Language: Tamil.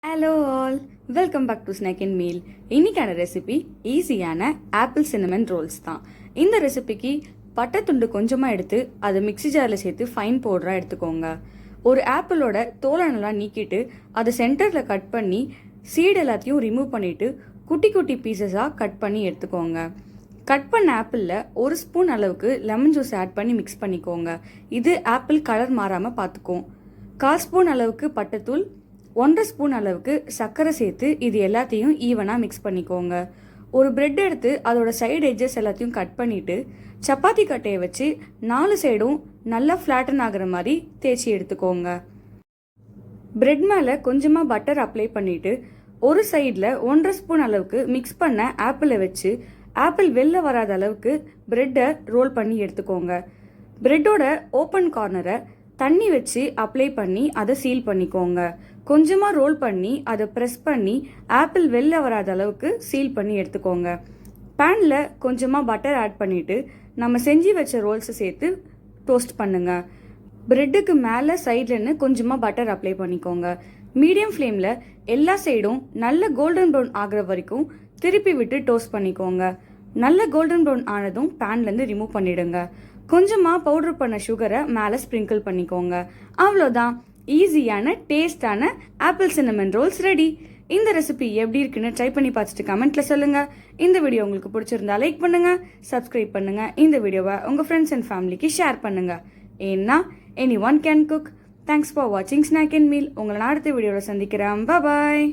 Hello all, welcome back to snack and meal. இன்னைக்கான ரெசிபி ஈஸியான ஆப்பிள் சின்னமன் ரோல்ஸ் தான். இந்த ரெசிபிக்கு பட்டை துண்டு கொஞ்சமாக எடுத்து அதை மிக்ஸி ஜாரில் சேர்த்து ஃபைன் பவுடராக எடுத்துக்கோங்க. ஒரு ஆப்பிளோட தோலை நல்லா நீக்கிட்டு அதை சென்டரில் கட் பண்ணி சீடு எல்லாத்தையும் ரிமூவ் பண்ணிவிட்டு குட்டி குட்டி பீசஸாக கட் பண்ணி எடுத்துக்கோங்க. கட் பண்ண ஆப்பிளில் ஒரு ஸ்பூன் அளவுக்கு லெமன் ஜூஸ் ஆட் பண்ணி மிக்ஸ் பண்ணிக்கோங்க. இது ஆப்பிள் கலர் மாறாமல் பார்த்துக்கும். 1/4 ஸ்பூன் அளவுக்கு பட்டைத்தூள், 1.5 ஸ்பூன் அளவுக்கு சர்க்கரை சேர்த்து இது எல்லாத்தையும் ஈவனாக மிக்ஸ் பண்ணிக்கோங்க. ஒரு பிரெட் எடுத்து அதோட சைடு எட்ஜஸ் எல்லாத்தையும் கட் பண்ணிவிட்டு சப்பாத்தி கட்டையை வச்சு 4 சைடும் நல்லா ஃப்ளாட்டன் ஆகிற மாதிரி தேய்ச்சி எடுத்துக்கோங்க. பிரெட் மேலே கொஞ்சமாக பட்டர் அப்ளை பண்ணிவிட்டு ஒரு சைடில் 1.5 ஸ்பூன் அளவுக்கு மிக்ஸ் பண்ண ஆப்பிளை வச்சு ஆப்பிள் வெளில வராத அளவுக்கு பிரெட்டை ரோல் பண்ணி எடுத்துக்கோங்க. பிரெட்டோட ஓப்பன் கார்னரை தண்ணி வச்சு அப்ளை பண்ணி அதை சீல் பண்ணிக்கோங்க. கொஞ்சமாக ரோல் பண்ணி அதை ப்ரெஸ் பண்ணி ஆப்பிள் வெளில வராத அளவுக்கு சீல் பண்ணி எடுத்துக்கோங்க. பேனில் கொஞ்சமாக பட்டர் ஆட் பண்ணிவிட்டு நம்ம செஞ்சு வச்ச ரோல்ஸை சேர்த்து டோஸ்ட் பண்ணுங்க. பிரெட்டுக்கு மேலே சைட்லன்னு கொஞ்சமாக பட்டர் அப்ளை பண்ணிக்கோங்க. மீடியம் ஃப்ளேமில் எல்லா சைடும் நல்ல கோல்டன் ப்ரௌன் ஆகிற வரைக்கும் திருப்பி விட்டு டோஸ்ட் பண்ணிக்கோங்க. நல்ல கோல்டன் ப்ரௌன் ஆனதும் பேன்லேருந்து ரிமூவ் பண்ணிடுங்க. கொஞ்சமாக பவுடர் பண்ண சுகரை மேலே ஸ்ப்ரிங்கிள் பண்ணிக்கோங்க. அவ்வளோதான், ஈஸியான டேஸ்டான ஆப்பிள் சின்னமன் ரோல்ஸ் ரெடி. இந்த ரெசிபி எப்படி இருக்குன்னு ட்ரை பண்ணி பார்த்துட்டு கமெண்ட்ல சொல்லுங்க. இந்த வீடியோ உங்களுக்கு பிடிச்சிருந்தா லைக் பண்ணுங்க, சப்ஸ்கிரைப் பண்ணுங்க. இந்த வீடியோவை உங்க ஃப்ரெண்ட்ஸ் அண்ட் ஃபேமிலிக்கு ஷேர் பண்ணுங்க. ஏன்னா any one can cook. Thanks for வாட்சிங் ஸ்நாக் அண்ட் மீல். உங்களை நான் அடுத்த வீடியோவில் சந்திக்கிறேன். பாய்.